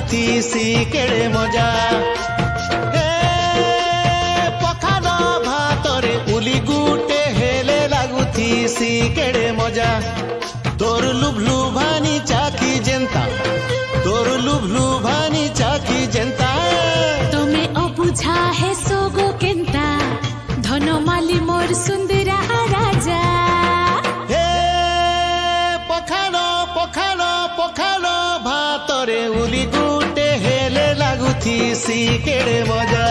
ଲାଗୁଥିସି କେଡ଼େ ମଜା ପଖାଳ ଭାତରେ ଉଲି ଗୁଟେ ହେଲେ ଲାଗୁଥିସି କେଡ଼େ ମଜା ତୋର ଲୁଭଲୁ ଭାନି ଚାକି ଯେନ୍ତା ତୋର ଲୁଭଲୁ ଭାନି ଚାକି ଯେନ୍ତା তুমি অবুঝা হে সোগো কেন্তা ধনমালি মোর সুন্দরা রাজা হে পখাল পখাল পখাল ভাতরে উলি গুটে হেলে লাগুথিসি কেড়ে মজা।